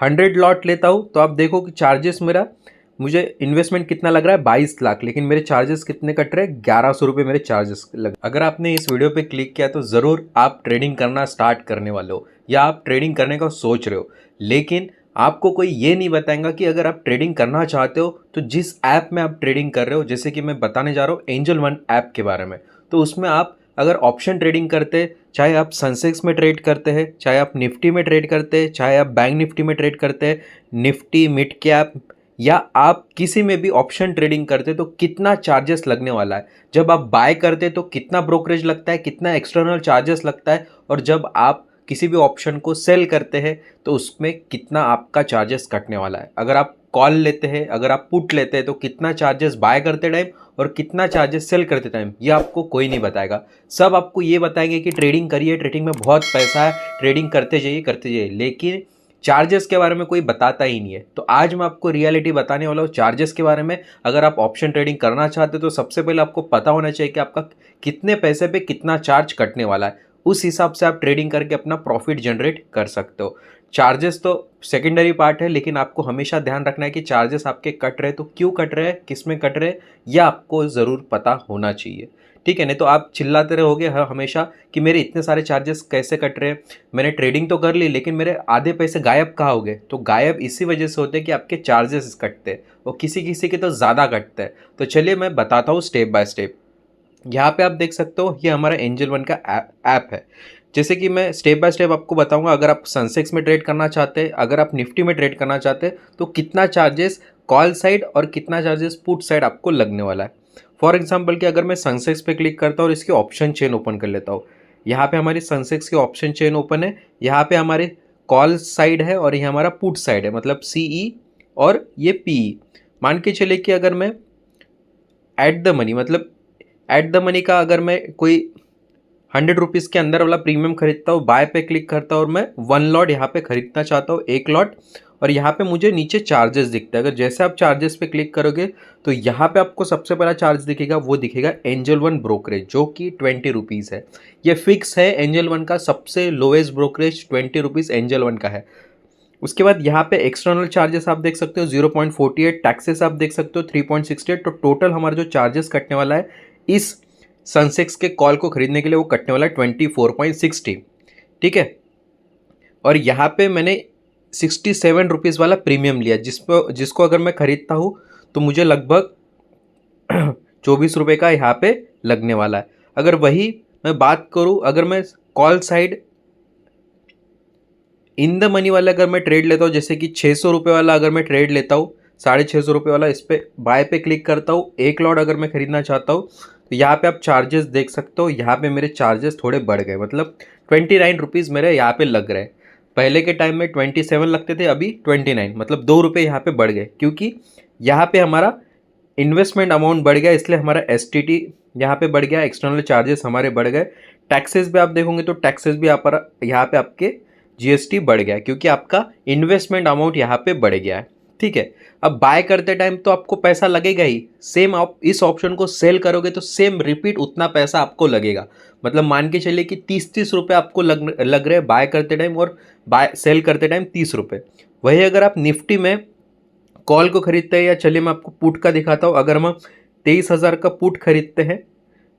100 lot लेता हूँ तो आप देखो कि चार्जेस मेरा, मुझे इन्वेस्टमेंट कितना लग रहा है 22 लाख, लेकिन मेरे चार्जेस कितने कट रहे हैं, 1100 रुपये मेरे चार्जेस लग। अगर आपने इस वीडियो पे क्लिक किया तो ज़रूर आप ट्रेडिंग करना स्टार्ट करने वाले हो या आप ट्रेडिंग करने का सोच रहे हो, लेकिन आपको कोई ये नहीं बताएगा कि अगर आप ट्रेडिंग करना चाहते हो तो जिस ऐप में आप ट्रेडिंग कर रहे हो, जैसे कि मैं बताने जा रहा हूँ एंजल वन ऐप के बारे में, तो उसमें आप अगर ऑप्शन ट्रेडिंग करते, चाहे आप सेंसेक्स में ट्रेड करते हैं, चाहे आप निफ्टी में ट्रेड करते हैं, चाहे आप बैंक निफ्टी में ट्रेड करते हैं, निफ्टी मिड कैप, या आप किसी में भी ऑप्शन ट्रेडिंग करते तो कितना चार्जेस लगने वाला है, जब आप बाय करते तो कितना ब्रोकरेज लगता है, कितना एक्सटर्नल चार्जेस लगता है, और जब आप किसी भी ऑप्शन को सेल करते हैं तो उसमें कितना आपका चार्जेस कटने वाला है। अगर आप कॉल लेते हैं, अगर आप पुट लेते हैं तो कितना चार्जेस बाय करते टाइम और कितना चार्जेस सेल करते टाइम, ये आपको कोई नहीं बताएगा। सब आपको ये बताएंगे कि ट्रेडिंग करिए, ट्रेडिंग में बहुत पैसा है, ट्रेडिंग करते जाइए, लेकिन चार्जेस के बारे में कोई बताता ही नहीं है। तो आज मैं आपको रियलिटी बताने वाला हूँ चार्जेस के बारे में। अगर आप ऑप्शन ट्रेडिंग करना चाहते हो तो सबसे पहले आपको पता होना चाहिए कि आपका कितने पैसे पे कितना चार्ज कटने वाला है, उस हिसाब से आप ट्रेडिंग करके अपना प्रॉफिट जनरेट कर सकते हो। चार्जेस तो सेकेंडरी पार्ट है, लेकिन आपको हमेशा ध्यान रखना है कि चार्जेस आपके कट रहे तो क्यों कट रहे हैं, किस में कट रहे हैं, यह आपको ज़रूर पता होना चाहिए। ठीक है, नहीं तो आप चिल्लाते रहोगे हमेशा कि मेरे इतने सारे चार्जेस कैसे कट रहे हैं, मैंने ट्रेडिंग तो कर ली लेकिन मेरे आधे पैसे गायब कहाँ हो गए। तो गायब इसी वजह से होते हैं कि आपके चार्जेस कटते हैं, और किसी किसी के तो ज़्यादा कटते हैं। तो चलिए मैं बताता हूँ स्टेप बाय स्टेप। यहाँ पे आप देख सकते हो ये हमारा एंजल वन का ऐप है। जैसे कि मैं स्टेप बाय स्टेप आपको बताऊंगा, अगर आप सेंसेक्स में ट्रेड करना चाहते हैं, अगर आप निफ्टी में ट्रेड करना चाहते हैं तो कितना चार्जेस कॉल साइड और कितना चार्जेस पुट साइड आपको लगने वाला है। फॉर एग्जांपल कि अगर मैं सेंसेक्स पे क्लिक करता हूँ और इसकी ऑप्शन चेन ओपन कर लेता हूँ, यहाँ पे हमारी सेंसेक्स की ऑप्शन चेन ओपन है, यहाँ पे हमारे कॉल साइड है और ये हमारा पुट साइड है, मतलब सीई और ये पीई। मान के चले कि अगर मैं एट द मनी, मतलब एट द मनी का अगर मैं कोई 100 रुपीज़ के अंदर वाला प्रीमियम खरीदता हूँ, बाय पे क्लिक करता हूँ और मैं 1 लॉट यहाँ पे खरीदना चाहता हूँ, 1 लॉट, और यहाँ पे मुझे नीचे चार्जेस दिखते हैं। अगर जैसे आप चार्जेस पे क्लिक करोगे तो यहाँ पे आपको सबसे पहला चार्ज दिखेगा, वो दिखेगा एंजल वन ब्रोकरेज, जो कि 20 रुपीज़ है। ये फिक्स है, एंजल वन का सबसे lowest brokerage 20 rupees angel one का है। उसके बाद यहाँ पे एक्सटर्नल चार्जेस आप देख सकते हो 0.48, टैक्सेस आप देख सकते हो 3.68। तो टोटल हमारा जो चार्जेस कटने वाला है इस सनसेक्स के कॉल को खरीदने के लिए वो कटने वाला है 24.60। ठीक है, और यहाँ पे मैंने 67 रुपीज़ वाला प्रीमियम लिया, जिसको अगर मैं खरीदता हूँ तो मुझे लगभग 24 रुपये का यहाँ पे लगने वाला है। अगर वही मैं बात करूँ, अगर मैं call side in the money वाला अगर मैं ट्रेड लेता हूँ, जैसे कि 600 रुपये वाला अगर मैं ट्रेड लेता हूँ, 650 रुपये वाला, इस पर बाय पे क्लिक करता हूँ, 1 लॉट अगर मैं खरीदना चाहता हूँ, तो यहाँ पे आप चार्जेस देख सकते हो। यहाँ पे मेरे चार्जेस थोड़े बढ़ गए, मतलब 29 रुपीज़ मेरे यहाँ पे लग रहे हैं। पहले के टाइम में 27 लगते थे, अभी 29, मतलब 2 रुपये यहाँ पे बढ़ गए, क्योंकि यहाँ पे हमारा इन्वेस्टमेंट अमाउंट बढ़ गया, इसलिए हमारा STT यहाँ पे बढ़ गया, एक्सटर्नल चार्जेस हमारे बढ़ गए। टैक्सेस पे आप देखोगे तो टैक्सेस भी यहाँ पे आपके GST बढ़ गया है, क्योंकि आपका इन्वेस्टमेंट अमाउंट यहाँ पे बढ़ गया है। ठीक है, अब बाय करते टाइम तो आपको पैसा लगेगा ही, सेम आप इस ऑप्शन को सेल करोगे तो सेम रिपीट उतना पैसा आपको लगेगा। मतलब मान के चलिए कि 30-30 रुपये आपको लग रहे हैं बाय करते टाइम, और बाय सेल करते टाइम 30 रुपये। वही अगर आप निफ्टी में कॉल को खरीदते हैं, या चलिए मैं आपको पुट का दिखाता हूँ, अगर हम 23,000 का पुट खरीदते हैं,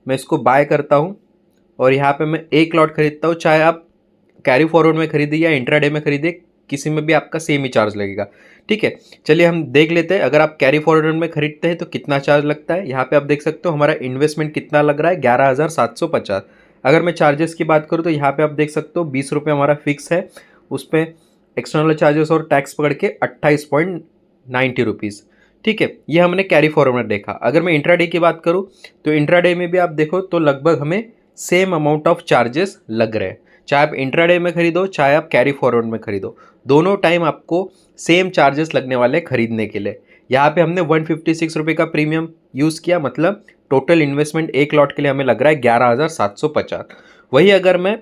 मैं इसको बाय करता हूँ और यहाँ पे मैं 1 लॉट खरीदता हूँ, चाहे आप कैरी फॉरवर्ड में खरीदे या इंट्राडे में खरीदे, किसी में भी आपका सेम ही चार्ज लगेगा। ठीक है, चलिए हम देख लेते हैं, अगर आप कैरी फॉरवर्ड में खरीदते हैं तो कितना चार्ज लगता है। यहाँ पे आप देख सकते हो हमारा इन्वेस्टमेंट कितना लग रहा है, 11,750। अगर मैं चार्जेस की बात करूँ तो यहाँ पे आप देख सकते हो 20 रुपये हमारा फिक्स है, उस पर एक्सटर्नल चार्जेस और टैक्स पकड़ के 28.90 रुपीज़। ठीक है, ये हमने कैरी फॉरवर्ड में देखा। अगर मैं इंट्राडे की बात करूँ तो इंट्राडे में भी आप देखो तो लगभग हमें सेम अमाउंट ऑफ चार्जेस लग रहे हैं, चाहे आप इंट्राडे में खरीदो चाहे आप कैरी फॉरवर्ड में खरीदो, दोनों टाइम आपको सेम चार्जेस लगने वाले खरीदने के लिए। यहाँ पे हमने 156 रुपये का प्रीमियम यूज़ किया, मतलब टोटल इन्वेस्टमेंट 1 लॉट के लिए हमें लग रहा है 11,750। वही अगर मैं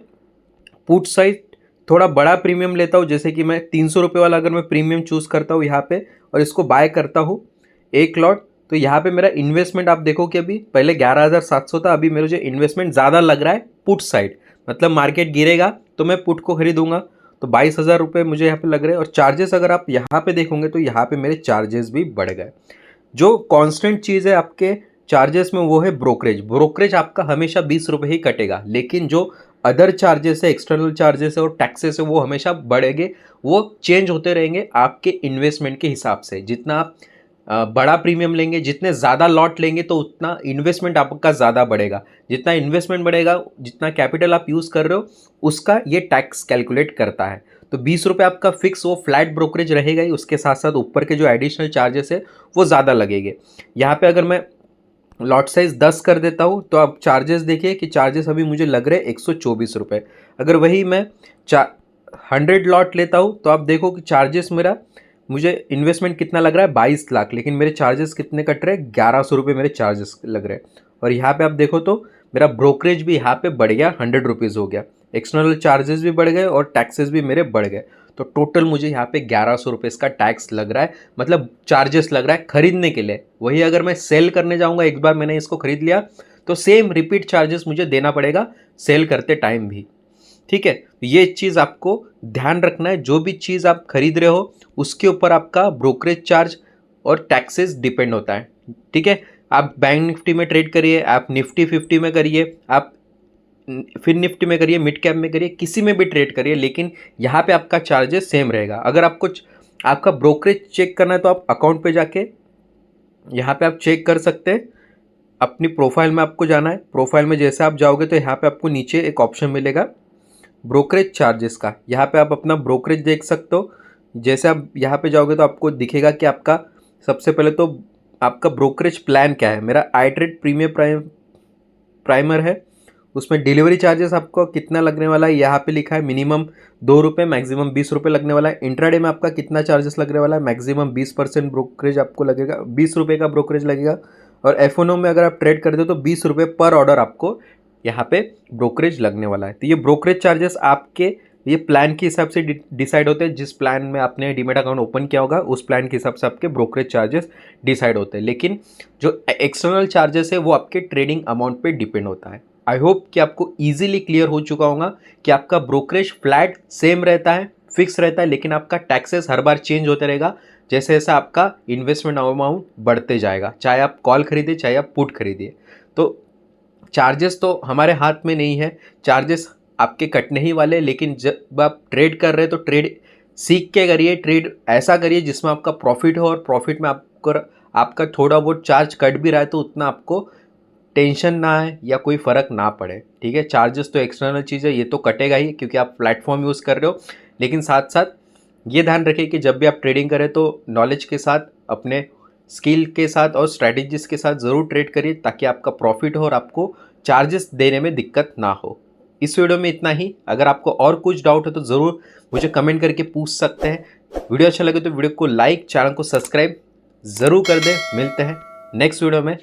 पुट साइड थोड़ा बड़ा प्रीमियम लेता हूँ, जैसे कि मैं 300 रुपये वाला अगर मैं प्रीमियम चूज़ करता हूँ यहाँ पे और इसको बाय करता हूँ 1 लॉट, तो यहाँ पे मेरा इन्वेस्टमेंट आप देखो कि अभी पहले 11,700 था, अभी मेरे जो इन्वेस्टमेंट ज़्यादा लग रहा है पुट साइड, मतलब मार्केट गिरेगा तो मैं पुट को खरीदूंगा तो 22,000 रुपये मुझे यहाँ पे लग रहे हैं। और चार्जेस अगर आप यहाँ पे देखोगे तो यहाँ पे मेरे चार्जेस भी बढ़ गए। जो कांस्टेंट चीज़ है आपके चार्जेस में वो है ब्रोकरेज। ब्रोकरेज आपका हमेशा 20 रुपये ही कटेगा, लेकिन जो अदर चार्जेस है, एक्सटर्नल चार्जेस है और टैक्सेस है, वो हमेशा बढ़ेंगे। वो चेंज होते रहेंगे आपके इन्वेस्टमेंट के हिसाब से। जितना आप बड़ा प्रीमियम लेंगे, जितने ज़्यादा लॉट लेंगे तो उतना इन्वेस्टमेंट आपका ज़्यादा बढ़ेगा। जितना इन्वेस्टमेंट बढ़ेगा, जितना कैपिटल आप यूज़ कर रहे हो, उसका ये टैक्स कैलकुलेट करता है। तो 20 रुपये आपका फिक्स वो फ्लैट ब्रोकरेज रहेगा ही, उसके साथ साथ ऊपर के जो एडिशनल चार्जेस है वो ज़्यादा लगेंगे। यहाँ पे अगर मैं लॉट साइज़ 10 कर देता हूँ तो आप चार्जेस देखिए कि चार्जेस अभी मुझे लग रहे हैं 124 रुपये। अगर वही मैं 100 लॉट लेता हूँ तो आप देखो कि चार्जेस मेरा, मुझे इन्वेस्टमेंट कितना लग रहा है 22 लाख, लेकिन मेरे चार्जेस कितने कट रहे हैं 1100 रुपये मेरे चार्जेस लग रहे हैं। और यहाँ पे आप देखो तो मेरा ब्रोकरेज भी यहाँ पे बढ़ गया, 100 रुपीज़ हो गया। एक्सटर्नल चार्जेस भी बढ़ गए और टैक्सेस भी मेरे बढ़ गए। तो टोटल मुझे यहाँ पे 1100 रुपये का टैक्स लग रहा है, मतलब चार्जेस लग रहा है खरीदने के लिए। वही अगर मैं सेल करने जाऊँगा, एक बार मैंने इसको खरीद लिया तो सेम रिपीट चार्जेस मुझे देना पड़ेगा सेल करते टाइम भी। ठीक है, ये चीज़ आपको ध्यान रखना है। जो भी चीज़ आप खरीद रहे हो उसके ऊपर आपका ब्रोकरेज चार्ज और टैक्सेस डिपेंड होता है। ठीक है, आप बैंक निफ्टी में ट्रेड करिए, आप निफ्टी 50 में करिए, आप फिर निफ्टी में करिए, मिड कैप में करिए, किसी में भी ट्रेड करिए, लेकिन यहाँ पे आपका चार्जेस सेम रहेगा। अगर आपको आपका ब्रोकरेज चेक करना है तो आप अकाउंट पे जाके यहाँ पे आप चेक कर सकते हैं। अपनी प्रोफाइल में आपको जाना है। प्रोफाइल में जैसे आप जाओगे तो यहाँ पे आपको नीचे एक ऑप्शन मिलेगा ब्रोकरेज चार्जेस का। यहाँ पे आप अपना ब्रोकरेज देख सकते हो। जैसे आप यहाँ पे जाओगे तो आपको दिखेगा कि आपका सबसे पहले तो आपका ब्रोकरेज प्लान क्या है। मेरा iTrade प्रीमियम प्राइमर है, उसमें डिलीवरी चार्जेस आपको कितना लगने वाला है यहाँ पे लिखा है। मिनिमम 2 रुपये, मैक्सिमम 20 रुपये लगने वाला है। इंट्राडे में आपका कितना चार्जेस लगने वाला है, मैक्सिमम 20% ब्रोकरेज आपको लगेगा, 20 रुपये का ब्रोकरेज लगेगा। और एफओनो में अगर आप ट्रेड करते हो तो 20 रुपये पर ऑर्डर आपको यहाँ पे ब्रोकरेज लगने वाला है। तो ये ब्रोकरेज चार्जेस आपके ये प्लान के हिसाब से डिसाइड होते हैं। जिस प्लान में आपने डीमैट अकाउंट ओपन किया होगा उस प्लान के हिसाब से आपके ब्रोकरेज चार्जेस डिसाइड होते हैं। लेकिन जो एक्सटर्नल चार्जेस है वो आपके ट्रेडिंग अमाउंट पे डिपेंड होता है। आई होप कि आपको इजीली क्लियर हो चुका होगा कि आपका ब्रोकरेज फ्लैट सेम रहता है, फिक्स रहता है, लेकिन आपका टैक्सेस हर बार चेंज होते रहेगा जैसे जैसे आपका इन्वेस्टमेंट अमाउंट बढ़ते जाएगा, चाहे आप कॉल खरीदिए चाहे आप पुट खरीदिए। तो चार्जेस तो हमारे हाथ में नहीं है, चार्जेस आपके कटने ही वाले। लेकिन जब आप ट्रेड कर रहे हैं तो ट्रेड सीख के करिए, ट्रेड ऐसा करिए जिसमें आपका प्रॉफिट हो, और प्रॉफिट में आपका थोड़ा बहुत चार्ज कट भी रहा है तो उतना आपको टेंशन ना आए या कोई फ़र्क ना पड़े। ठीक है, चार्जेस तो एक्सटर्नल चीज़ है, ये तो कटेगा ही क्योंकि आप प्लेटफॉर्म यूज़ कर रहे हो। लेकिन साथ साथ ये ध्यान रखिए कि जब भी आप ट्रेडिंग करें तो नॉलेज के साथ, अपने स्किल के साथ और स्ट्रैटेजीज के साथ ज़रूर ट्रेड करिए ताकि आपका प्रॉफिट हो और आपको चार्जेस देने में दिक्कत ना हो। इस वीडियो में इतना ही। अगर आपको और कुछ डाउट है तो ज़रूर मुझे कमेंट करके पूछ सकते हैं। वीडियो अच्छा लगे तो वीडियो को लाइक, चैनल को सब्सक्राइब ज़रूर कर दें। मिलते हैं नेक्स्ट वीडियो में।